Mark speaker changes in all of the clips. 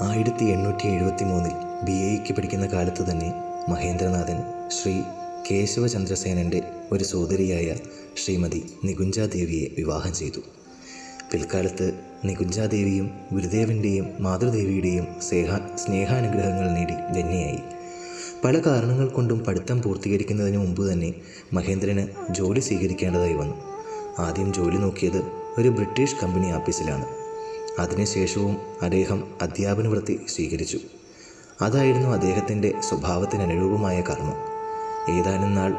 Speaker 1: 1873 BA പഠിക്കുന്ന കാലത്ത് തന്നെ മഹേന്ദ്രനാഥൻ ശ്രീ കേശവചന്ദ്രസേനൻ്റെ ഒരു സോദരിയായ ശ്രീമതി നികുഞ്ചാദേവിയെ വിവാഹം ചെയ്തു. പിൽക്കാലത്ത് നികുഞ്ചാദേവിയും ഗുരുദേവൻ്റെയും മാതൃദേവിയുടെയും സ്നേഹാനുഗ്രഹങ്ങൾ നേടി ധന്യയായി. പല കാരണങ്ങൾ കൊണ്ടും പഠിത്തം പൂർത്തീകരിക്കുന്നതിന് മുമ്പ് തന്നെ മഹേന്ദ്രന് ജോലി സ്വീകരിക്കേണ്ടതായി വന്നു. ആദ്യം ജോലി നോക്കിയത് ഒരു ബ്രിട്ടീഷ് കമ്പനി ആഫീസിലാണ്. അതിനുശേഷവും അദ്ദേഹം അധ്യാപന വൃത്തി സ്വീകരിച്ചു. അതായിരുന്നു അദ്ദേഹത്തിൻ്റെ സ്വഭാവത്തിന് അനുരൂപമായ കർമ്മം. ഏതാനും നാൾ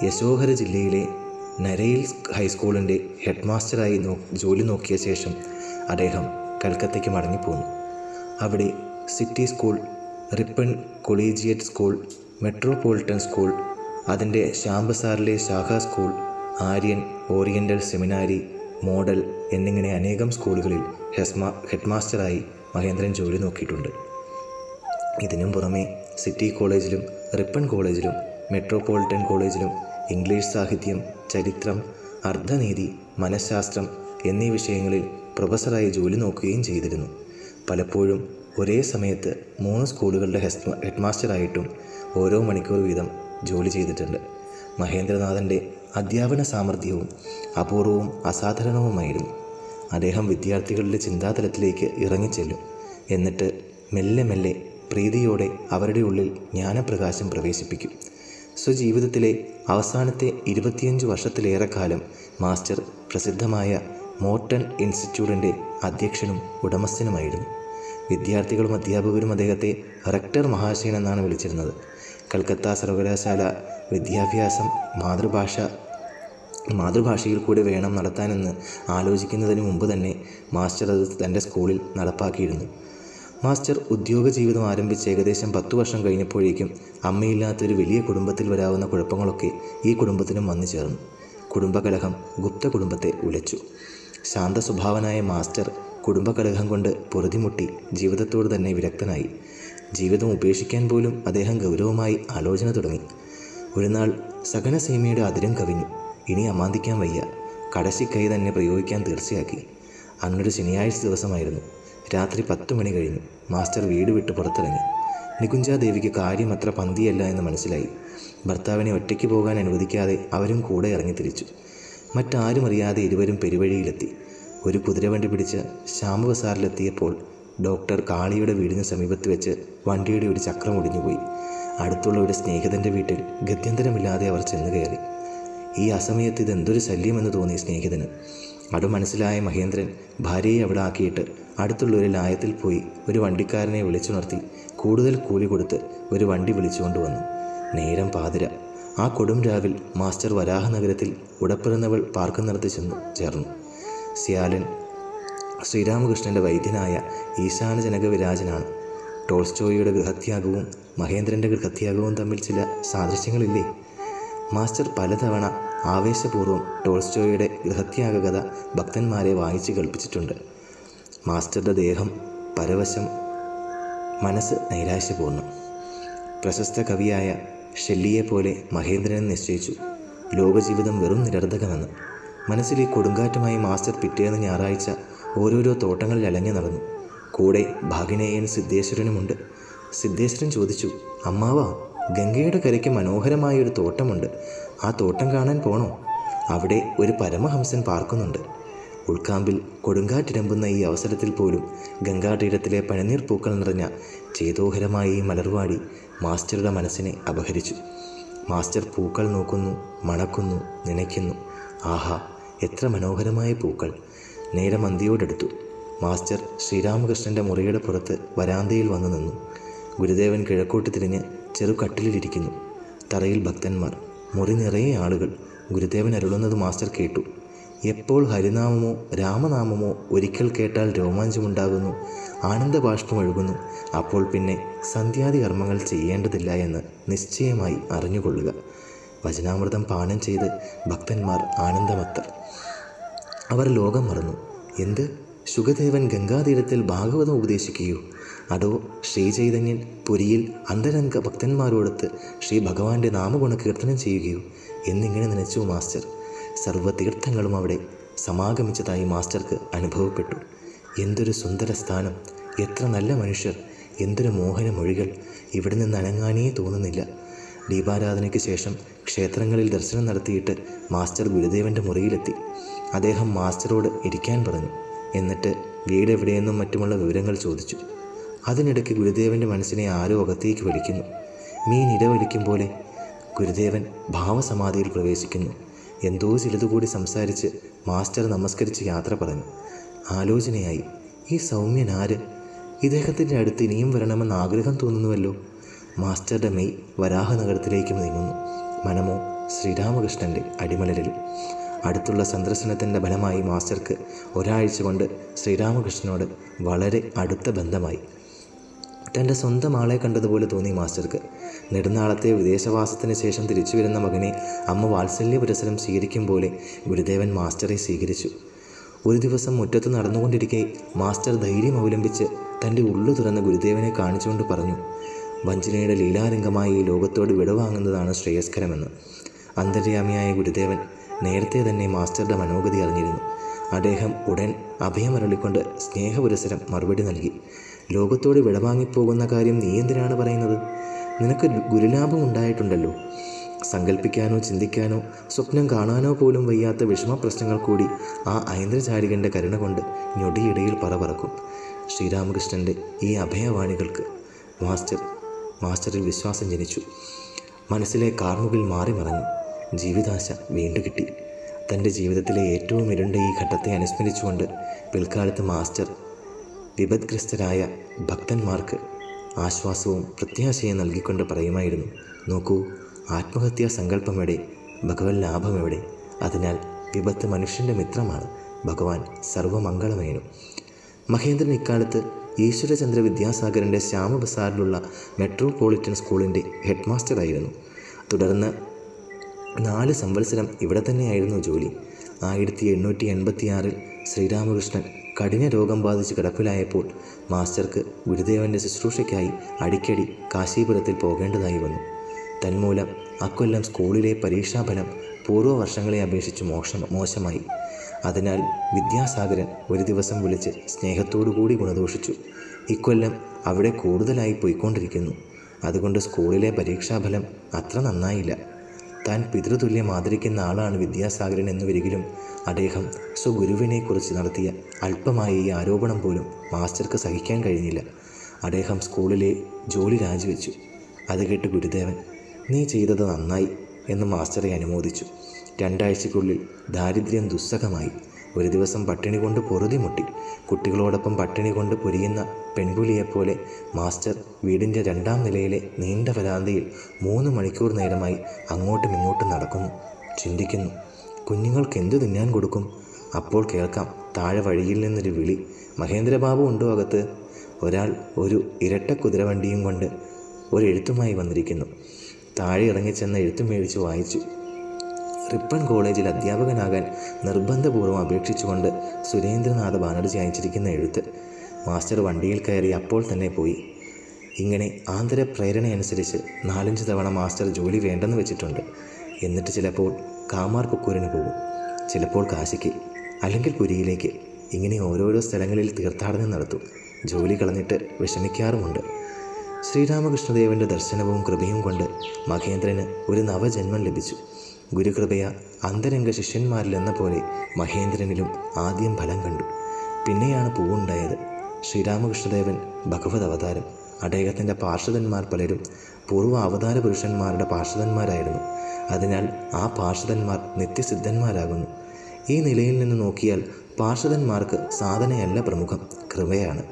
Speaker 1: യശോഹര ജില്ലയിലെ നരയിൽ ഹൈസ്കൂളിൻ്റെ ഹെഡ് മാസ്റ്ററായി ജോലി നോക്കിയ ശേഷം അദ്ദേഹം കൽക്കത്തയ്ക്ക് മടങ്ങിപ്പോന്നു. അവിടെ city school, Ripon collegiate school, metropolitan school, അതിൻ്റെ ശ്യാംബസാറിലെ ശാഖാ സ്കൂൾ, ആര്യൻ ഓറിയൻ്റൽ സെമിനാരി, മോഡൽ എന്നിങ്ങനെ അനേകം സ്കൂളുകളിൽ ഹെഡ് മാസ്റ്ററായി മഹേന്ദ്രൻ ജോലി നോക്കിയിട്ടുണ്ട്. ഇതിനും പുറമെ സിറ്റി കോളേജിലും റിപ്പൺ കോളേജിലും മെട്രോപൊളിറ്റൻ കോളേജിലും ഇംഗ്ലീഷ് സാഹിത്യം, ചരിത്രം, അർദ്ധനീതി, മനഃശാസ്ത്രം എന്നീ വിഷയങ്ങളിൽ പ്രൊഫസറായി ജോലി നോക്കുകയും ചെയ്തിരുന്നു. പലപ്പോഴും ഒരേ സമയത്ത് 3 സ്കൂളുകളുടെ ഹെഡ് മാസ്റ്ററായിട്ടും ഓരോ മണിക്കൂർ വീതം ജോലി ചെയ്തിട്ടുണ്ട്. മഹേന്ദ്രനാഥൻ്റെ അധ്യാപന സാമർഥ്യവും അപൂർവവും അസാധാരണവുമായിരുന്നു. അദ്ദേഹം വിദ്യാർത്ഥികളുടെ ചിന്താതലത്തിലേക്ക് ഇറങ്ങിച്ചെല്ലും. എന്നിട്ട് മെല്ലെ മെല്ലെ പ്രീതിയോടെ അവരുടെ ഉള്ളിൽ ജ്ഞാനപ്രകാശം പ്രവേശിപ്പിക്കും. സ്വജീവിതത്തിലെ അവസാനത്തെ 25 വർഷത്തിലേറെക്കാലം മാസ്റ്റർ പ്രസിദ്ധമായ മോർട്ടൺ ഇൻസ്റ്റിറ്റ്യൂട്ടിൻ്റെ അധ്യക്ഷനും ഉടമസ്ഥനുമായിരുന്നു. വിദ്യാർത്ഥികളും അധ്യാപകരും അദ്ദേഹത്തെ റെക്ടർ മഹാശയൻ എന്നാണ് വിളിച്ചിരുന്നത്. കൽക്കത്ത സർവകലാശാല വിദ്യാഭ്യാസം മാതൃഭാഷയിൽ കൂടെ വേണം നടത്താനെന്ന് ആലോചിക്കുന്നതിന് മുമ്പ് തന്നെ മാസ്റ്റർ അത് തൻ്റെ സ്കൂളിൽ നടപ്പാക്കിയിരുന്നു. മാസ്റ്റർ ഉദ്യോഗ ജീവിതം ആരംഭിച്ച് ഏകദേശം 10 വർഷം കഴിഞ്ഞപ്പോഴേക്കും അമ്മയില്ലാത്തൊരു വലിയ കുടുംബത്തിൽ വരാവുന്ന കുഴപ്പങ്ങളൊക്കെ ഈ കുടുംബത്തിനും വന്നു ചേർന്നു. കുടുംബകലഹം ഗുപ്ത കുടുംബത്തെ ഉലച്ചു. ശാന്ത സ്വഭാവനായ മാസ്റ്റർ കുടുംബകലഹം കൊണ്ട് പൊറുതിമുട്ടി ജീവിതത്തോട് തന്നെ വിരക്തനായി. ജീവിതം ഉപേക്ഷിക്കാൻ പോലും അദ്ദേഹം ഗൗരവമായി ആലോചന തുടങ്ങി. ഒരു നാൾ സഹനസീമയുടെ അതിരും കവിഞ്ഞു. ഇനി അമാന്തിക്കാൻ വയ്യ, കടശിക്കൈ തന്നെ പ്രയോഗിക്കാൻ തീർച്ചയാക്കി. അന്നൊരു ശനിയാഴ്ച ദിവസമായിരുന്നു. രാത്രി 10 മണി കഴിഞ്ഞു. മാസ്റ്റർ വീട് വിട്ട് പുറത്തിറങ്ങി. നികുഞ്ചാദേവിക്ക് കാര്യം അത്ര പന്തിയല്ല എന്ന് മനസ്സിലായി. ഭർത്താവിനെ ഒറ്റയ്ക്ക് പോകാൻ അനുവദിക്കാതെ അവരും കൂടെ ഇറങ്ങിത്തിരിച്ചു. മറ്റാരും അറിയാതെ ഇരുവരും പെരുവഴിയിലെത്തി. ഒരു കുതിരവണ്ടി പിടിച്ച് ശ്യാമബസാറിലെത്തിയപ്പോൾ ഡോക്ടർ കാളിയുടെ വീടിന് സമീപത്ത് വെച്ച് വണ്ടിയുടെ ഒരു ചക്രം ഒടിഞ്ഞുപോയി. അടുത്തുള്ള ഒരു സ്നേഹിതൻ്റെ വീട്ടിൽ ഗത്യന്തരമില്ലാതെ അവർ ചെന്ന് കയറി. ഈ അസമയത്ത് ഇതെന്തൊരു ശല്യമെന്ന് തോന്നി സ്നേഹിതന്. അത് മനസ്സിലായ മഹേന്ദ്രൻ ഭാര്യയെ അവിടെ ആക്കിയിട്ട് അടുത്തുള്ള ഒരു ലായത്തിൽ പോയി ഒരു വണ്ടിക്കാരനെ വിളിച്ചുണർത്തി കൂടുതൽ കൂലി കൊടുത്ത് ഒരു വണ്ടി വിളിച്ചുകൊണ്ട് വന്നു. നേരം പാതിര. ആ കൊടും രാവിൽ മാസ്റ്റർ വരാഹനഗരത്തിൽ ഉടപ്പിറന്നവൾ പാർക്കുന്നിടത്ത് ചേർന്നു. സിയാലൻ ശ്രീരാമകൃഷ്ണൻ്റെ വൈദ്യനായ ഈശാനജനക വിരാജനാണ്. ടോൾസ്റ്റോയിയുടെ ഗൃഹത്യാഗവും മഹേന്ദ്രൻ്റെ ഗൃഹത്യാഗവും തമ്മിൽ ചില സാദൃശ്യങ്ങളില്ലേ? മാസ്റ്റർ പലതവണ ആവേശപൂർവ്വം ടോൾസ്റ്റോയുടെ ഗൃഹത്യാഗ കഥ ഭക്തന്മാരെ വായിച്ച് കേൾപ്പിച്ചിട്ടുണ്ട്. മാസ്റ്ററുടെ ദേഹം പരവശം, മനസ്സ് നൈരാശ്യപൂർണ്ണം. പ്രശസ്ത കവിയായ ഷെല്ലിയെപ്പോലെ മഹേന്ദ്രനെ നിശ്ചയിച്ചു. ലോകജീവിതം വെറും നിരർഥകമെന്ന്. മനസ്സിലെ കൊടുങ്കാറ്റുമായി മാസ്റ്റർ പിറ്റേന്ന് ഞായറാഴ്ച ഓരോരോ തോട്ടങ്ങളിൽ അലഞ്ഞു നടന്നു. കൂടെ ഭാഗിനേയൻ സിദ്ധേശ്വരനുമുണ്ട്. സിദ്ധേശ്വരൻ ചോദിച്ചു, അമ്മാവാ, ഗംഗയുടെ കരയ്ക്ക് മനോഹരമായൊരു തോട്ടമുണ്ട്. ആ തോട്ടം കാണാൻ പോണോ? അവിടെ ഒരു പരമഹംസൻ പാർക്കുന്നുണ്ട്. ഉൾക്കാമ്പിൽ കൊടുങ്കാറ്റിരമ്പുന്ന ഈ അവസരത്തിൽ പോലും ഗംഗാതീരത്തിലെ പനിനീർ പൂക്കൾ നിറഞ്ഞ ചേതോഹരമായ ഈ മലർവാടി മാസ്റ്ററുടെ മനസ്സിനെ അപഹരിച്ചു. മാസ്റ്റർ പൂക്കൾ നോക്കുന്നു, മണക്കുന്നു, നനയ്ക്കുന്നു. ആഹാ, എത്ര മനോഹരമായ പൂക്കൾ! നേരം അന്തിയോടടുത്തു. മാസ്റ്റർ ശ്രീരാമകൃഷ്ണൻ്റെ മുറിയുടെ പുറത്ത് വരാന്തയിൽ വന്നു നിന്നു. ഗുരുദേവൻ കിഴക്കോട്ട് തിരിഞ്ഞ് ചെറുകട്ടിലിരിക്കുന്നു. തറയിൽ ഭക്തന്മാർ, മുറി നിറയെ ആളുകൾ. ഗുരുദേവൻ അരുളുന്നത് മാസ്റ്റർ കേട്ടു. എപ്പോൾ ഹരിനാമമോ രാമനാമമോ ഒരിക്കൽ കേട്ടാൽ രോമാഞ്ചമുണ്ടാകുന്നു, ആനന്ദബാഷ്പം ഒഴുകുന്നു, അപ്പോൾ പിന്നെ സന്ധ്യാദി കർമ്മങ്ങൾ ചെയ്യേണ്ടതില്ല എന്ന് നിശ്ചയമായി അറിഞ്ഞുകൊള്ളുക. വചനാമൃതം പാനം ചെയ്ത് ഭക്തന്മാർ ആനന്ദമത്തർ. അവർ ലോകം മറന്നു. എന്ത്? ശുഗദേവൻ ഗംഗാതീരത്തിൽ ഭാഗവതം ഉപദേശിക്കുകയോ? അതോ ശ്രീചൈതന്യൻ പുരിയിൽ അന്തരംഗ ഭക്തന്മാരോടൊത്ത് ശ്രീ ഭഗവാന്റെ നാമഗുണ കീർത്തനം ചെയ്യുകയോ എന്നിങ്ങനെ നനച്ചു മാസ്റ്റർ. സർവ്വതീർത്ഥങ്ങളും അവിടെ സമാഗമിച്ചതായി മാസ്റ്റർക്ക് അനുഭവപ്പെട്ടു. എന്തൊരു സുന്ദര സ്ഥാനം, എത്ര നല്ല മനുഷ്യർ, എന്തൊരു മോഹന മൊഴികൾ. ഇവിടെ നിന്ന് അനങ്ങാനേ തോന്നുന്നില്ല. ദീപാരാധനയ്ക്ക് ശേഷം ക്ഷേത്രങ്ങളിൽ ദർശനം നടത്തിയിട്ട് മാസ്റ്റർ ഗുരുദേവൻ്റെ മുറിയിലെത്തി. അദ്ദേഹം മാസ്റ്ററോട് ഇരിക്കാൻ പറഞ്ഞു. എന്നിട്ട് വീട് എവിടെയെന്നും മറ്റുമുള്ള വിവരങ്ങൾ ചോദിച്ചു. അതിനിടയ്ക്ക് ഗുരുദേവൻ്റെ മനസ്സിനെ ആരോ അകത്തേക്ക് വലിക്കുന്നു. മീൻ ഇരവലിക്കും പോലെ ഗുരുദേവൻ ഭാവസമാധിയിൽ പ്രവേശിക്കുന്നു. എന്തോ ചിലതുകൂടി സംസാരിച്ച് മാസ്റ്റർ നമസ്കരിച്ച് യാത്ര പറഞ്ഞു. ആലോചനയായി. ഈ സൗമ്യനാര്? ഇദ്ദേഹത്തിൻ്റെ അടുത്ത് ഇനിയും വരണമെന്ന് ആഗ്രഹം തോന്നുന്നുവല്ലോ. മാസ്റ്ററുടെ മെയ് വരാഹനഗരത്തിലേക്ക് നീങ്ങുന്നു. മനമോ ശ്രീരാമകൃഷ്ണൻ്റെ അടിമലരിലും. അടുത്തുള്ള സന്ദർശനത്തിൻ്റെ ഫലമായി മാസ്റ്റർക്ക് ഒരാഴ്ച കൊണ്ട് ശ്രീരാമകൃഷ്ണനോട് വളരെ അടുത്ത ബന്ധമായി. തൻ്റെ സ്വന്തം ആളെ കണ്ടതുപോലെ തോന്നി മാസ്റ്റർക്ക്. നെടുനാളത്തെ വിദേശവാസത്തിന് ശേഷം തിരിച്ചു വരുന്ന മകനെ അമ്മ വാത്സല്യ പുരസരം സ്വീകരിക്കും പോലെ ഗുരുദേവൻ മാസ്റ്ററെ സ്വീകരിച്ചു. ഒരു ദിവസം മുറ്റത്ത് നടന്നുകൊണ്ടിരിക്കെ മാസ്റ്റർ ധൈര്യം അവലംബിച്ച് തൻ്റെ ഉള്ളു തുറന്ന് ഗുരുദേവനെ കാണിച്ചുകൊണ്ട് പറഞ്ഞു, വഞ്ചനയുടെ ലീലാരംഗമായി ഈ ലോകത്തോട് വിടവാങ്ങുന്നതാണ് ശ്രേയസ്കരമെന്ന്. അന്തര്യാമിയായ ഗുരുദേവൻ നേരത്തെ തന്നെ മാസ്റ്ററുടെ മനോഗതി അറിഞ്ഞിരുന്നു. അദ്ദേഹം ഉടൻ അഭയമരളിക്കൊണ്ട് സ്നേഹപുരസരം മറുപടി നൽകി. ലോകത്തോട് വിടവാങ്ങിപ്പോകുന്ന കാര്യം നീ എന്തിനാണ് പറയുന്നത്? നിനക്ക് ഗുരുലാഭം ഉണ്ടായിട്ടുണ്ടല്ലോ. സങ്കല്പിക്കാനോ ചിന്തിക്കാനോ സ്വപ്നം കാണാനോ പോലും വയ്യാത്ത വിഷമപ്രശ്നങ്ങൾ കൂടി ആ ഐന്ദ്രചാരികൻ്റെ കരുണ കൊണ്ട് ഞൊടിയിടയിൽ പറക്കും. ശ്രീരാമകൃഷ്ണൻ്റെ ഈ അഭയവാണികൾക്ക് മാസ്റ്ററിൽ വിശ്വാസം ജനിച്ചു. മനസ്സിലെ കാർമുകിൽ മാറി മറഞ്ഞു. ജീവിതാശ വീണ്ടു കിട്ടി. തൻ്റെ ജീവിതത്തിലെ ഏറ്റവും ഇരുണ്ട ഈ ഘട്ടത്തെ അനുസ്മരിച്ചുകൊണ്ട് പിൽക്കാലത്ത് മാസ്റ്റർ വിപദ്ഗ്രസ്തരായ ഭക്തന്മാർക്ക് ആശ്വാസവും പ്രത്യാശയും നൽകിക്കൊണ്ട് പറയുമായിരുന്നു, നോക്കൂ, ആത്മഹത്യാ സങ്കല്പമെവിടെ, ഭഗവത് ലാഭമെവിടെ? അതിനാൽ വിപത്ത് മനുഷ്യൻ്റെ മിത്രമാണ്. ഭഗവാൻ സർവമംഗളമേനും. മഹേന്ദ്രൻ ഇക്കാലത്ത് ഈശ്വരചന്ദ്ര വിദ്യാസാഗറിൻ്റെ ശ്യാമബസാറിലുള്ള മെട്രോപൊളിറ്റൻ സ്കൂളിൻ്റെ ഹെഡ് മാസ്റ്ററായിരുന്നു. തുടർന്ന് 4 സംവത്സരം ഇവിടെ തന്നെയായിരുന്നു ജോലി. 1886 ശ്രീരാമകൃഷ്ണൻ കഠിന രോഗം ബാധിച്ച് കിടപ്പിലായപ്പോൾ മാസ്റ്റർക്ക് ഗുരുദേവൻ്റെ ശുശ്രൂഷയ്ക്കായി അടിക്കടി കാശീപുരത്തിൽ പോകേണ്ടതായി വന്നു. തന്മൂലം അക്കൊല്ലം സ്കൂളിലെ പരീക്ഷാഫലം പൂർവ്വവർഷങ്ങളെ അപേക്ഷിച്ച് മോശമായി. അതിനാൽ വിദ്യാസാഗരൻ ഒരു ദിവസം വിളിച്ച് സ്നേഹത്തോടുകൂടി ഗുണദോഷിച്ചു. ഇക്കൊല്ലം അവിടെ കൂടുതലായി പോയിക്കൊണ്ടിരിക്കുന്നു. അതുകൊണ്ട് സ്കൂളിലെ പരീക്ഷാഫലം അത്ര നന്നായില്ല. താൻ പിതൃതുല്യം ആദരിക്കുന്ന ആളാണ് വിദ്യാസാഗരൻ എന്നുവരികിലും അദ്ദേഹം സ്വഗുരുവിനെക്കുറിച്ച് നടത്തിയ അല്പമായ ഈ ആരോപണം പോലും മാസ്റ്റർക്ക് സഹിക്കാൻ കഴിഞ്ഞില്ല. അദ്ദേഹം സ്കൂളിലെ ജോലി രാജിവെച്ചു. അത് കേട്ട് ഗുരുദേവൻ, നീ ചെയ്തത് നന്നായി എന്ന് മാസ്റ്ററെ അനുമോദിച്ചു. 2 ആഴ്ചയ്ക്കുള്ളിൽ ദാരിദ്ര്യം ദുസ്സഹമായി. ഒരു ദിവസം പട്ടിണി കൊണ്ട് പൊറുതിമുട്ടി. കുട്ടികളോടൊപ്പം പട്ടിണി കൊണ്ട് പൊരിയുന്ന പെൺപുലിയെപ്പോലെ മാസ്റ്റർ വീടിൻ്റെ 2ാം നിലയിലെ നീണ്ട വരാന്തയിൽ 3 മണിക്കൂർ നേരമായി അങ്ങോട്ടും ഇങ്ങോട്ടും നടക്കുന്നു. ചിന്തിക്കുന്നു, കുഞ്ഞുങ്ങൾക്ക് എന്തു തിന്നാൻ കൊടുക്കും? അപ്പോൾ കേൾക്കാം താഴെ വഴിയിൽ നിന്നൊരു വിളി, മഹേന്ദ്രബാബു ഉണ്ടോ അകത്ത്? ഒരാൾ ഒരു ഇരട്ട കുതിരവണ്ടിയും കൊണ്ട് ഒരെഴുത്തുമായി വന്നിരിക്കുന്നു. താഴെ ഇറങ്ങിച്ചെന്ന് എഴുത്തും മേടിച്ച് വായിച്ചു. റിപ്പൺ കോളേജിൽ അധ്യാപകനാകാൻ നിർബന്ധപൂർവ്വം അപേക്ഷിച്ചുകൊണ്ട് സുരേന്ദ്രനാഥ് ബാനർജി അയച്ചിരിക്കുന്ന എഴുത്ത്. മാസ്റ്റർ വണ്ടിയിൽ കയറി അപ്പോൾ തന്നെ പോയി. ഇങ്ങനെ ആന്തര പ്രേരണയനുസരിച്ച് 4-5 തവണ മാസ്റ്റർ ജോലി വേണ്ടെന്ന് വെച്ചിട്ടുണ്ട്. എന്നിട്ട് ചിലപ്പോൾ കാമാർ പുക്കൂരിന് പോകും, ചിലപ്പോൾ കാശിക്ക്, അല്ലെങ്കിൽ പുരിയിലേക്ക്. ഇങ്ങനെ ഓരോരോ സ്ഥലങ്ങളിൽ തീർത്ഥാടനം നടത്തും. ജോലി കളഞ്ഞിട്ട് വിഷമിക്കാറുമുണ്ട്. ശ്രീരാമകൃഷ്ണദേവൻ്റെ ദർശനവും കൃപയും കൊണ്ട് മഹേന്ദ്രന് ഒരു നവജന്മം ലഭിച്ചു. ഗുരുകൃപയ അന്തരംഗ ശിഷ്യന്മാരിലെന്ന പോലെ മഹേന്ദ്രനിലും ആദ്യം ഫലം കണ്ടു. പിന്നെയാണ് പൂവുണ്ടായത്. ശ്രീരാമകൃഷ്ണദേവൻ ഭഗവത് അവതാരം. അദ്ദേഹത്തിൻ്റെ പാർഷദന്മാർ പലരും പൂർവ്വ അവതാര പുരുഷന്മാരുടെ പാർഷദന്മാരായിരുന്നു. അതിനാൽ ആ പാർഷദന്മാർ നിത്യസിദ്ധന്മാരാകുന്നു. ഈ നിലയിൽ നിന്ന് നോക്കിയാൽ പാർഷദന്മാർക്ക് സാധനയല്ല പ്രമുഖം, കൃപയാണ്.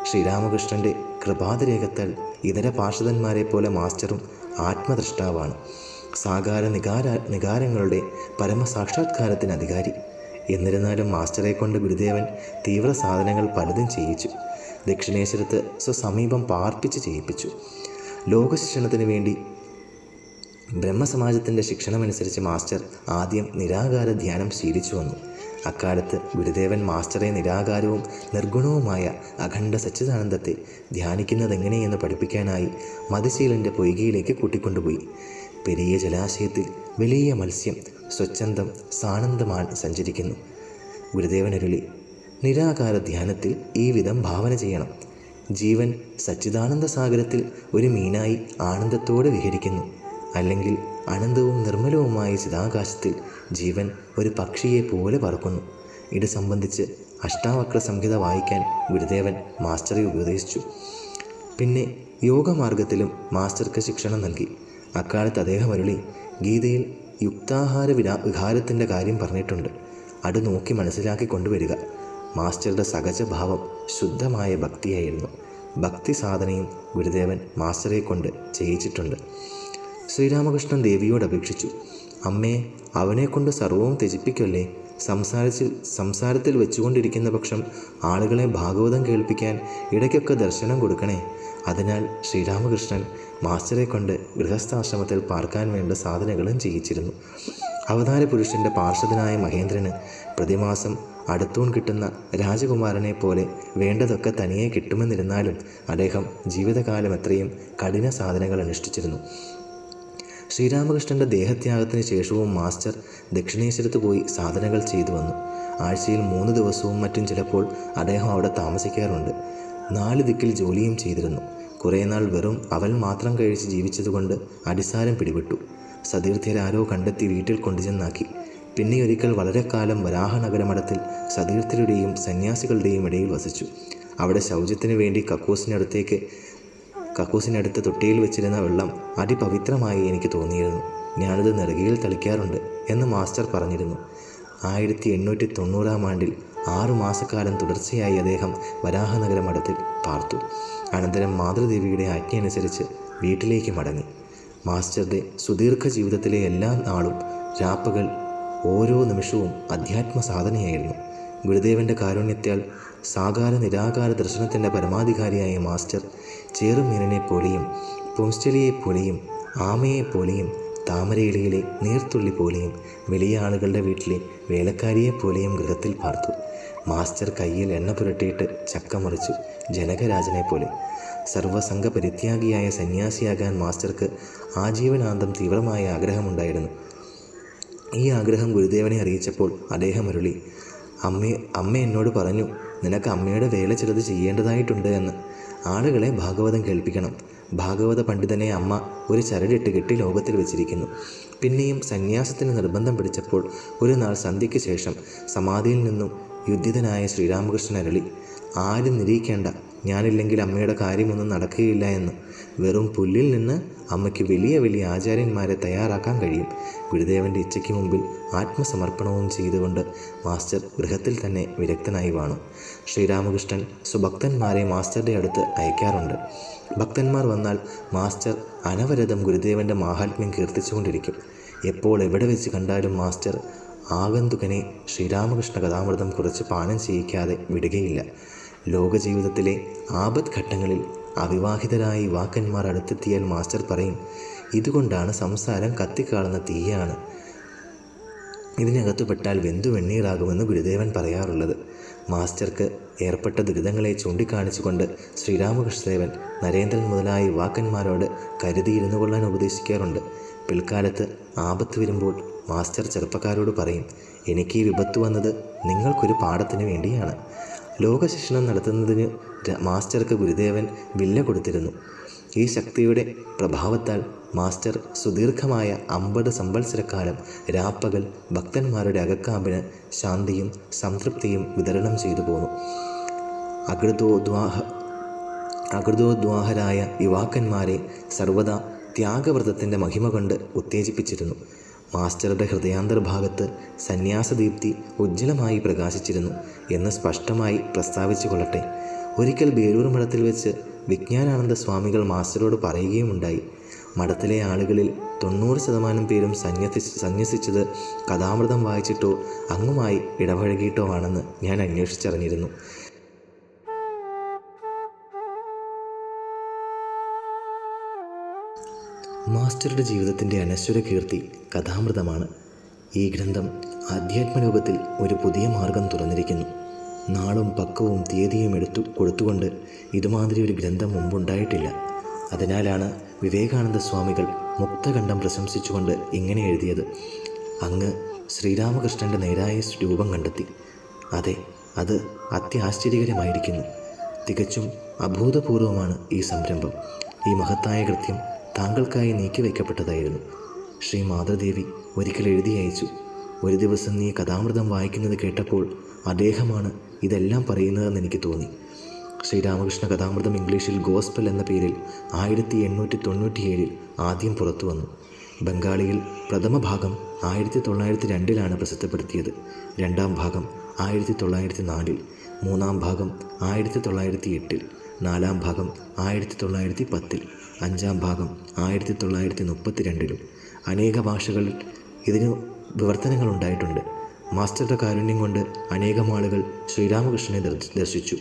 Speaker 1: ശ്രീരാമകൃഷ്ണൻ്റെ കൃപാതിരേകത്താൽ ഇതര പാർഷദന്മാരെ പോലെ മാസ്റ്ററും ആത്മദ്രഷ്ടാവാണ്. സാകാര നികാരങ്ങളുടെ പരമസാക്ഷാത്കാരത്തിന് അധികാരി. എന്നിരുന്നാലും മാസ്റ്ററെ കൊണ്ട് ഗുരുദേവൻ തീവ്ര സാധനങ്ങൾ പലതും ചെയ്യിച്ചു. ദക്ഷിണേശ്വരത്ത് സ്വസമീപം പാർപ്പിച്ച് ചെയ്യിപ്പിച്ചു. ലോകശിക്ഷണത്തിന് വേണ്ടി ബ്രഹ്മസമാജത്തിൻ്റെ ശിക്ഷണമനുസരിച്ച് മാസ്റ്റർ ആദ്യം നിരാകാര ധ്യാനം ശീലിച്ചു വന്നു. അക്കാലത്ത് ഗുരുദേവൻ മാസ്റ്ററെ നിരാകാരവും നിർഗുണവുമായ അഖണ്ഡ സച്ചിദാനന്ദത്തെ ധ്യാനിക്കുന്നതെങ്ങനെയെന്ന് പഠിപ്പിക്കാനായി മതിശീലൻ്റെ പൊയ്കയിലേക്ക് കൂട്ടിക്കൊണ്ടുപോയി. പെരിയ ജലാശയത്തിൽ വലിയ മത്സ്യം സ്വച്ഛന്തം സാനന്ദമാണ് സഞ്ചരിക്കുന്നു. ഗുരുദേവനരുളി, നിരാകാര ധ്യാനത്തിൽ ഈ വിധം ഭാവന ചെയ്യണം. ജീവൻ സച്ചിദാനന്ദ സാഗരത്തിൽ ഒരു മീനായി ആനന്ദത്തോടെ വിഹരിക്കുന്നു. അല്ലെങ്കിൽ അനന്തവും നിർമ്മലവുമായ ചിതാകാശത്തിൽ ജീവൻ ഒരു പക്ഷിയെ പോലെ പറക്കുന്നു. ഇത് സംബന്ധിച്ച് അഷ്ടാവക്ര സംഹിത വായിക്കാൻ ഗുരുദേവൻ മാസ്റ്ററെ ഉപദേശിച്ചു. പിന്നെ യോഗമാർഗത്തിലും മാസ്റ്റർക്ക് ശിക്ഷണം നൽകി. അക്കാലത്ത് അദ്ദേഹം അരുളി, ഗീതയിൽ യുക്താഹാര വിഹാരത്തിൻ്റെ കാര്യം പറഞ്ഞിട്ടുണ്ട്. അത് നോക്കി മനസ്സിലാക്കി കൊണ്ടുവരിക. മാസ്റ്ററുടെ സഹജഭാവം ശുദ്ധമായ ഭക്തിയായിരുന്നു. ഭക്തി സാധനയും ഗുരുദേവൻ മാസ്റ്ററെ കൊണ്ട് ചെയ്യിച്ചിട്ടുണ്ട്. ശ്രീരാമകൃഷ്ണൻ ദേവിയോട് അപേക്ഷിച്ചു, അമ്മേ, അവനെക്കൊണ്ട് സർവവും ത്യജിപ്പിക്കല്ലേ. സംസാരത്തിൽ വെച്ചുകൊണ്ടിരിക്കുന്ന പക്ഷം ആളുകളെ ഭാഗവതം കേൾപ്പിക്കാൻ ഇടയ്ക്കൊക്കെ ദർശനം കൊടുക്കണേ. അതിനാൽ ശ്രീരാമകൃഷ്ണൻ മാസ്റ്ററെ കൊണ്ട് ഗൃഹസ്ഥാശ്രമത്തിൽ പാർക്കാൻ വേണ്ട സാധനങ്ങളും ചെയ്യിച്ചിരുന്നു. അവതാര പുരുഷൻ്റെ പാർഷദനായ മഹേന്ദ്രന് പ്രതിമാസം അടുത്തൂൺ കിട്ടുന്ന രാജകുമാരനെ പോലെ വേണ്ടതൊക്കെ തനിയെ കിട്ടുമെന്നിരുന്നാലും അദ്ദേഹം ജീവിതകാലം എത്രയും കഠിന സാധനങ്ങൾ അനുഷ്ഠിച്ചിരുന്നു. ശ്രീരാമകൃഷ്ണൻ്റെ ദേഹത്യാഗത്തിന് ശേഷവും മാസ്റ്റർ ദക്ഷിണേശ്വരത്ത് പോയി സാധനകൾ ചെയ്തു വന്നു. ആഴ്ചയിൽ 3 ദിവസവും മറ്റും ചിലപ്പോൾ അദ്ദേഹം അവിടെ താമസിക്കാറുണ്ട്. 4 ദിക്കിൽ ജോലിയും ചെയ്തിരുന്നു. കുറേ നാൾ വെറും അവൽ മാത്രം കഴിച്ച് ജീവിച്ചതുകൊണ്ട് അടിസാരം പിടിപെട്ടു. സതീർത്ഥ്യരാരോ കണ്ടെത്തി വീട്ടിൽ കൊണ്ടുചെന്നാക്കി. പിന്നെ ഒരിക്കൽ വളരെ കാലം വരാഹനഗരമഠത്തിൽ സതീർത്ഥ്യരുടെയും സന്യാസികളുടെയും ഇടയിൽ വസിച്ചു. അവിടെ ശൗചത്തിന് വേണ്ടി കക്കൂസിനടുത്ത് തൊട്ടിയിൽ വെച്ചിരുന്ന വെള്ളം അതിപവിത്രമായി എനിക്ക് തോന്നിയിരുന്നു. ഞാനത് നെറുകയിൽ തളിക്കാറുണ്ട് എന്ന് മാസ്റ്റർ പറഞ്ഞിരുന്നു. 1890-ആം ആണ്ടിൽ 6 മാസക്കാലം തുടർച്ചയായി അദ്ദേഹം വരാഹനഗര മഠത്തിൽ പാർത്തു. അനന്തരം മാതൃദേവിയുടെ ആജ്ഞയനുസരിച്ച് വീട്ടിലേക്ക് മടങ്ങി. മാസ്റ്ററുടെ സുദീർഘ ജീവിതത്തിലെ എല്ലാ നാളും രാപ്പകൽ ഓരോ നിമിഷവും അധ്യാത്മ സാധനയായിരുന്നു. ഗുരുദേവൻ്റെ കാരുണ്യത്താൽ സാകാര നിരാകാര ദർശനത്തിൻ്റെ പരമാധികാരിയായ മാസ്റ്റർ ചേറുമീനിനെ പോലെയും പൊംസ്റ്റലിയെപ്പോലെയും ആമയെപ്പോലെയും താമരയിലയിലെ നീർത്തുള്ളി പോലെയും വലിയ ആളുകളുടെ വീട്ടിലെ വേലക്കാരിയെപ്പോലെയും ഗൃഹത്തിൽ പാർത്തു. മാസ്റ്റർ കയ്യിൽ എണ്ണ പുരട്ടിയിട്ട് ചക്ക മുറിച്ചു, ജനകരാജനെ പോലെ. സർവസംഘ പരിത്യാഗിയായ സന്യാസിയാകാൻ മാസ്റ്റർക്ക് ആജീവനാന്തം തീവ്രമായ ആഗ്രഹമുണ്ടായിരുന്നു. ഈ ആഗ്രഹം ഗുരുദേവനെ അറിയിച്ചപ്പോൾ അദ്ദേഹം അരുളി, അമ്മ എന്നോട് പറഞ്ഞു, നിനക്ക് അമ്മയുടെ വേല ചിലത് ചെയ്യേണ്ടതായിട്ടുണ്ട് എന്ന്. ആളുകളെ ഭാഗവതം കേൾപ്പിക്കണം. ഭാഗവത പണ്ഡിതനെ അമ്മ ഒരു ചരടിട്ട് കെട്ടി ലോകത്തിൽ വെച്ചിരിക്കുന്നു. പിന്നെയും സന്യാസത്തിന് നിർബന്ധം പിടിച്ചപ്പോൾ ഒരു നാൾ സന്ധ്യയ്ക്ക് ശേഷം സമാധിയിൽ നിന്നും യുദ്ധിതനായ ശ്രീരാമകൃഷ്ണൻ അരുളി, ആരും നിരീക്കേണ്ട, ഞാനില്ലെങ്കിൽ അമ്മയുടെ കാര്യമൊന്നും നടക്കുകയില്ല എന്ന്. വെറും പുല്ലിൽ നിന്ന് അമ്മയ്ക്ക് വലിയ വലിയ ആചാര്യന്മാരെ തയ്യാറാക്കാൻ കഴിയും. ഗുരുദേവൻ്റെ ഇച്ഛയ്ക്ക് മുമ്പിൽ ആത്മസമർപ്പണവും ചെയ്തുകൊണ്ട് മാസ്റ്റർ ഗൃഹത്തിൽ തന്നെ വിരക്തനായി വാണു. ശ്രീരാമകൃഷ്ണൻ സുഭക്തന്മാരെ മാസ്റ്ററുടെ അടുത്ത് അയക്കാറുണ്ട്. ഭക്തന്മാർ വന്നാൽ മാസ്റ്റർ അനവരതം ഗുരുദേവൻ്റെ മാഹാത്മ്യം കീർത്തിച്ചുകൊണ്ടിരിക്കും. എപ്പോൾ എവിടെ വെച്ച് കണ്ടാലും മാസ്റ്റർ ആഗന്തുകനെ ശ്രീരാമകൃഷ്ണ കഥാമൃതം കുറച്ച് പാനം ചെയ്യിക്കാതെ വിടുകയില്ല. ലോകജീവിതത്തിലെ ആപത് ഘട്ടങ്ങളിൽ അവിവാഹിതരായ യുവാക്കന്മാർ അടുത്തെത്തിയാൽ മാസ്റ്റർ പറയും, ഇതുകൊണ്ടാണ് സംസാരം കത്തിക്കാളുന്ന തീയാണ്, ഇതിനകത്തുപെട്ടാൽ വെന്തു വെണ്ണീറാകുമെന്ന് ഗുരുദേവൻ പറയാറുള്ളത്. മാസ്റ്റർക്ക് ഏർപ്പെട്ട ദുരിതങ്ങളെ ചൂണ്ടിക്കാണിച്ചുകൊണ്ട് ശ്രീരാമകൃഷ്ണദേവൻ നരേന്ദ്രൻ മുതലായ യുവാക്കന്മാരോട് കരുതിയിരുന്നു കൊള്ളാൻ ഉപദേശിക്കാറുണ്ട്. പിൽക്കാലത്ത് ആപത്ത് വരുമ്പോൾ മാസ്റ്റർ ചെറുപ്പക്കാരോട് പറയും, എനിക്ക് ഈ വിപത്ത് വന്നത് നിങ്ങൾക്കൊരു പാഠത്തിന് വേണ്ടിയാണ്. ലോകശിക്ഷണം നടത്തുന്നതിന് മാസ്റ്റർക്ക് ഗുരുദേവൻ വില്ല കൊടുത്തിരുന്നു. ഈ ശക്തിയുടെ പ്രഭാവത്താൽ മാസ്റ്റർ സുദീർഘമായ 50 സംവത്സരക്കാലം രാപ്പകൽ ഭക്തന്മാരുടെ അകക്കാമ്പിന് ശാന്തിയും സംതൃപ്തിയും വിതരണം ചെയ്തു പോന്നു. അകൃതോദ്വാഹരായ യുവാക്കന്മാരെ സർവദാ ത്യാഗവ്രതത്തിൻ്റെ മഹിമ കൊണ്ട് ഉത്തേജിപ്പിച്ചിരുന്നു. മാസ്റ്ററുടെ ഹൃദയാന്തർഭാഗത്ത് സന്യാസദീപ്തി ഉജ്ജ്വലമായി പ്രകാശിച്ചിരുന്നു എന്ന് സ്പഷ്ടമായി പ്രസ്താവിച്ചു കൊള്ളട്ടെ. ഒരിക്കൽ ബേലൂർ മഠത്തിൽ വെച്ച് വിജ്ഞാനാനന്ദ സ്വാമികൾ മാസ്റ്ററോട് പറയുകയുമുണ്ടായി, മഠത്തിലെ ആളുകളിൽ 90% പേരും സന്യസിച്ചത് കഥാമൃതം വായിച്ചിട്ടോ അങ്ങുമായി ഇടപഴകിയിട്ടോ ആണെന്ന് ഞാൻ അന്വേഷിച്ചറിഞ്ഞിരുന്നു. മാസ്റ്ററുടെ ജീവിതത്തിൻ്റെ അനശ്വര കീർത്തി കഥാമൃതമാണ്. ഈ ഗ്രന്ഥം ആധ്യാത്മലോകത്തിൽ ഒരു പുതിയ മാർഗം തുറന്നിരിക്കുന്നു. നാളും പക്കവും തീയതിയും കൊടുത്തുകൊണ്ട് ഇതുമാതിരി ഒരു ഗ്രന്ഥം മുമ്പുണ്ടായിട്ടില്ല. അതിനാലാണ് വിവേകാനന്ദ സ്വാമികൾ മുക്തകണ്ഠം പ്രശംസിച്ചുകൊണ്ട് ഇങ്ങനെ എഴുതിയത്, അങ്ങ് ശ്രീരാമകൃഷ്ണൻ്റെ നേരായ രൂപം കണ്ടെത്തി. അതെ, അത് അത്യാശ്ചര്യകരമായിരിക്കുന്നു. തികച്ചും അഭൂതപൂർവമാണ് ഈ സംരംഭം. ഈ മഹത്തായ കൃത്യം താങ്കൾക്കായി നീക്കിവെക്കപ്പെട്ടതായിരുന്നു. ശ്രീ മാതൃദേവി ഒരിക്കൽ എഴുതി അയച്ചു. ഒരു ദിവസം നീ കഥാമൃതം വായിക്കുന്നത് കേട്ടപ്പോൾ അദ്ദേഹമാണ് ഇതെല്ലാം പറയുന്നതെന്ന് എനിക്ക് തോന്നി. ശ്രീരാമകൃഷ്ണ കഥാമൃതം ഇംഗ്ലീഷിൽ ഗോസ്പൽ എന്ന പേരിൽ 1897 ആദ്യം പുറത്തു വന്നു. ബംഗാളിയിൽ പ്രഥമ ഭാഗം 1902 പ്രസിദ്ധപ്പെടുത്തിയത്. രണ്ടാം ഭാഗം 1904, മൂന്നാം ഭാഗം 1908, നാലാം ഭാഗം 1910, അഞ്ചാം ഭാഗം 1932. അനേക ഭാഷകളിൽ ഇതിന് വിവർത്തനങ്ങൾ ഉണ്ടായിട്ടുണ്ട്. മാസ്റ്ററുടെ കാരുണ്യം കൊണ്ട് അനേകം ആളുകൾ ശ്രീരാമകൃഷ്ണനെ ദർശിച്ചു.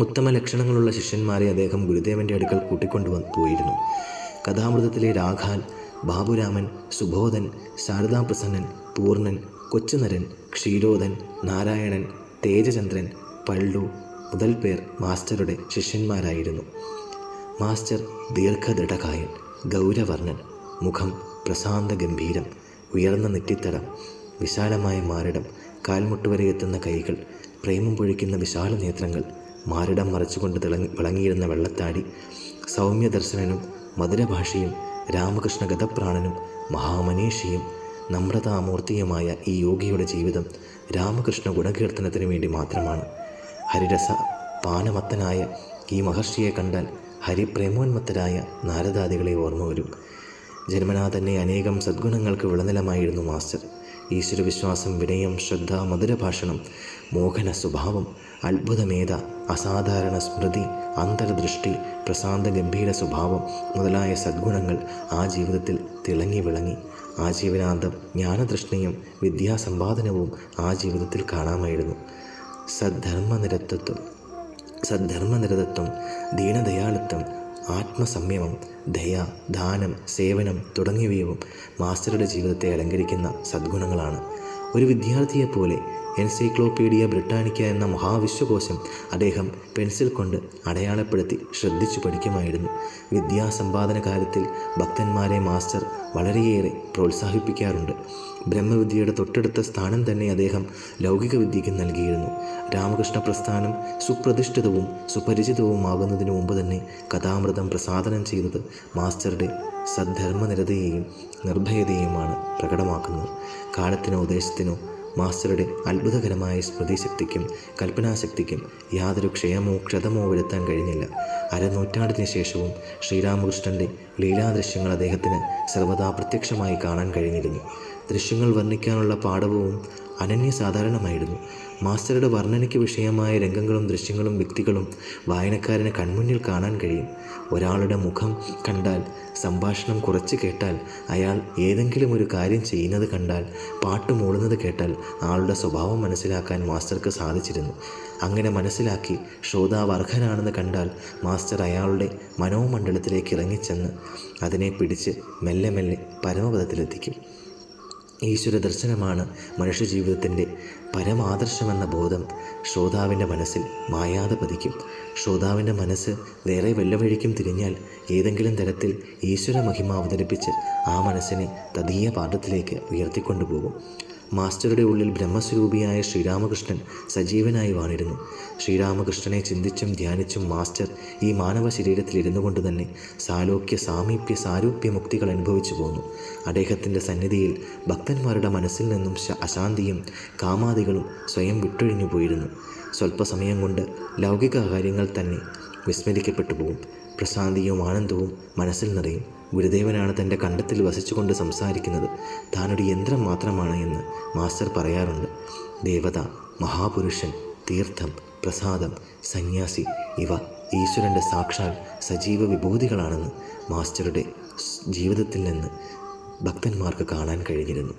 Speaker 1: ഉത്തമ ലക്ഷണങ്ങളുള്ള ശിഷ്യന്മാരെ അദ്ദേഹം ഗുരുദേവൻ്റെ അടുക്കൽ പോയിരുന്നു. കഥാമൃതത്തിലെ രാഘാൻ, ബാബുരാമൻ, സുബോധൻ, ശാരദാപ്രസന്നൻ, പൂർണ്ണൻ, കൊച്ചുനരൻ, ക്ഷീരോദൻ, നാരായണൻ, തേജചന്ദ്രൻ, പള്ളു മുതൽ പേർ മാസ്റ്ററുടെ ശിഷ്യന്മാരായിരുന്നു. മാസ്റ്റർ ദീർഘദൃഢകായൻ, ഗൗരവർണ്ണൻ, മുഖം പ്രശാന്ത ഗംഭീരം, ഉയർന്ന നെറ്റിത്തടം, വിശാലമായ മാറിടം, കാൽമുട്ടുവരെ എത്തുന്ന കൈകൾ, പ്രേമം പൊഴിക്കുന്ന വിശാല നേത്രങ്ങൾ, മാറിടം മറച്ചുകൊണ്ട് വിളങ്ങിയിരുന്ന വെള്ളത്താടി, സൗമ്യദർശനനും മധുരഭാഷയും രാമകൃഷ്ണ ഗതപ്രാണനും മഹാമനീഷിയും നമ്രതാമൂർത്തിയുമായ ഈ യോഗിയുടെ ജീവിതം രാമകൃഷ്ണ ഗുണകീർത്തനത്തിന് വേണ്ടി മാത്രമാണ്. ഹരിരസ പാനമത്തനായ ഈ മഹർഷിയെ കണ്ടാൽ ഹരിപ്രേമോന്മത്തരായ നാരദാദികളെ ഓർമ്മ വരും. ജന്മനാ തന്നെ അനേകം സദ്ഗുണങ്ങൾക്ക് വിളനിലമായിരുന്നു മാസ്റ്റർ. ഈശ്വരവിശ്വാസം, വിനയം, ശ്രദ്ധ, മധുരഭാഷണം, മോഹന സ്വഭാവം, അത്ഭുതമേധ, അസാധാരണ സ്മൃതി, അന്തർദൃഷ്ടി, പ്രശാന്ത ഗംഭീര സ്വഭാവം മുതലായ സദ്ഗുണങ്ങൾ ആ ജീവിതത്തിൽ തിളങ്ങി വിളങ്ങി. ആജീവനാന്തം ജ്ഞാനതൃഷ്ണയും വിദ്യാസമ്പാദനവും ആ ജീവിതത്തിൽ കാണാമായിരുന്നു. സദ്ധർമ്മനിരതത്വം, ദീനദയാളിത്വം, ആത്മസംയമം, ദയ, ദാനം, സേവനം തുടങ്ങിയവയും മാസ്റ്ററുടെ ജീവിതത്തെ അലങ്കരിക്കുന്ന സദ്ഗുണങ്ങളാണ്. ഒരു വിദ്യാർത്ഥിയെപ്പോലെ എൻസൈക്ലോപീഡിയ ബ്രിട്ടാനിക്ക എന്ന മഹാവിശ്വകോശം അദ്ദേഹം പെൻസിൽ കൊണ്ട് അടയാളപ്പെടുത്തി ശ്രദ്ധിച്ചു പഠിക്കുമായിരുന്നു. വിദ്യാസമ്പാദന കാര്യത്തിൽ ഭക്തന്മാരെ മാസ്റ്റർ വളരെയേറെ പ്രോത്സാഹിപ്പിക്കാറുണ്ട്. ബ്രഹ്മവിദ്യയുടെ തൊട്ടടുത്ത സ്ഥാനം തന്നെ അദ്ദേഹം ലൗകിക വിദ്യയ്ക്ക് നൽകിയിരുന്നു. രാമകൃഷ്ണ പ്രസ്ഥാനം സുപ്രതിഷ്ഠിതവും സുപരിചിതവുമാകുന്നതിന് മുമ്പ് തന്നെ കഥാമൃതം പ്രസാദനം ചെയ്തത് മാസ്റ്ററുടെ സദ്ധർമ്മനിരതയെയും നിർഭയതയുമാണ് പ്രകടമാക്കുന്നത്. കാലത്തിനോ ദേശത്തിനോ മാസ്റ്ററുടെ അത്ഭുതകരമായ സ്മൃതിശക്തിക്കും കൽപ്പനാശക്തിക്കും യാതൊരു ക്ഷതമോ വരുത്താൻ കഴിഞ്ഞില്ല. അരനൂറ്റാണ്ടിന് ശേഷവും ശ്രീരാമകൃഷ്ണൻ്റെ ലീലാദൃശ്യങ്ങൾ അദ്ദേഹത്തിന് സർവദാ പ്രത്യക്ഷമായി കാണാൻ കഴിഞ്ഞിരുന്നു. ദൃശ്യങ്ങൾ വർണ്ണിക്കാനുള്ള പാടവവും അനന്യസാധാരണമായിരുന്നു. മാസ്റ്ററുടെ വർണ്ണനയ്ക്ക് വിഷയമായ രംഗങ്ങളും ദൃശ്യങ്ങളും വ്യക്തികളും വായനക്കാരന് കൺമുന്നിൽ കാണാൻ കഴിയും. ഒരാളുടെ മുഖം കണ്ടാൽ, സംഭാഷണം കുറച്ച് കേട്ടാൽ, അയാൾ ഏതെങ്കിലും ഒരു കാര്യം ചെയ്യുന്നത് കണ്ടാൽ, പാട്ട് മൂളുന്നത് കേട്ടാൽ ആളുടെ സ്വഭാവം മനസ്സിലാക്കാൻ മാസ്റ്റർക്ക് സാധിച്ചിരുന്നു. അങ്ങനെ മനസ്സിലാക്കി ശ്രോതാവ് അർഹനാണെന്ന് കണ്ടാൽ മാസ്റ്റർ അയാളുടെ മനോമണ്ഡലത്തിലേക്ക് ഇറങ്ങിച്ചെന്ന് അതിനെ പിടിച്ച് മെല്ലെ മെല്ലെ പരമപദത്തിലെത്തിക്കും. ഈശ്വര ദർശനമാണ് മനുഷ്യജീവിതത്തിൻ്റെ പരമാദർശമെന്ന ബോധം ശ്രോതാവിൻ്റെ മനസ്സിൽ മായാതെ പതിക്കും. ശ്രോതാവിൻ്റെ മനസ്സ് വേറെ വല്ല വഴിക്കും തിരിഞ്ഞാൽ ഏതെങ്കിലും തരത്തിൽ ഈശ്വര മഹിമ അവതരിപ്പിച്ച് ആ മനസ്സിനെ തദീയ പാദത്തിലേക്ക് ഉയർത്തിക്കൊണ്ടുപോകും. മാസ്റ്ററുടെ ഉള്ളിൽ ബ്രഹ്മസ്വരൂപിയായ ശ്രീരാമകൃഷ്ണൻ സജീവനായി വാണിരുന്നു. ശ്രീരാമകൃഷ്ണനെ ചിന്തിച്ചും ധ്യാനിച്ചും മാസ്റ്റർ ഈ മാനവ ശരീരത്തിലിരുന്നു കൊണ്ട് തന്നെ സാലോക്യ സാമീപ്യ സാരൂപ്യ മുക്തികൾ അനുഭവിച്ചു പോന്നു. അദ്ദേഹത്തിൻ്റെ സന്നിധിയിൽ ഭക്തന്മാരുടെ മനസ്സിൽ നിന്നും അശാന്തിയും കാമാദികളും സ്വയം വിട്ടൊഴിഞ്ഞു പോയിരുന്നു. സ്വല്പസമയം കൊണ്ട് ലൗകിക കാര്യങ്ങൾ തന്നെ വിസ്മരിക്കപ്പെട്ടു പോകും. പ്രശാന്തിയും ആനന്ദവും മനസ്സിൽ നിറയും. ഗുരുദേവനാണ് തൻ്റെ കണ്ടത്തിൽ വസിച്ചുകൊണ്ട് സംസാരിക്കുന്നത്. താനൊരു യന്ത്രം മാത്രമാണ് എന്ന് മാസ്റ്റർ പറയാറുണ്ട്. ദേവത, മഹാപുരുഷൻ, തീർത്ഥം, പ്രസാദം, സന്യാസി ഇവ ഈശ്വരൻ്റെ സാക്ഷാൽ സജീവ വിഭൂതികളാണെന്ന് മാസ്റ്ററുടെ ജീവിതത്തിൽ നിന്ന് ഭക്തന്മാർക്ക് കാണാൻ കഴിഞ്ഞിരുന്നു.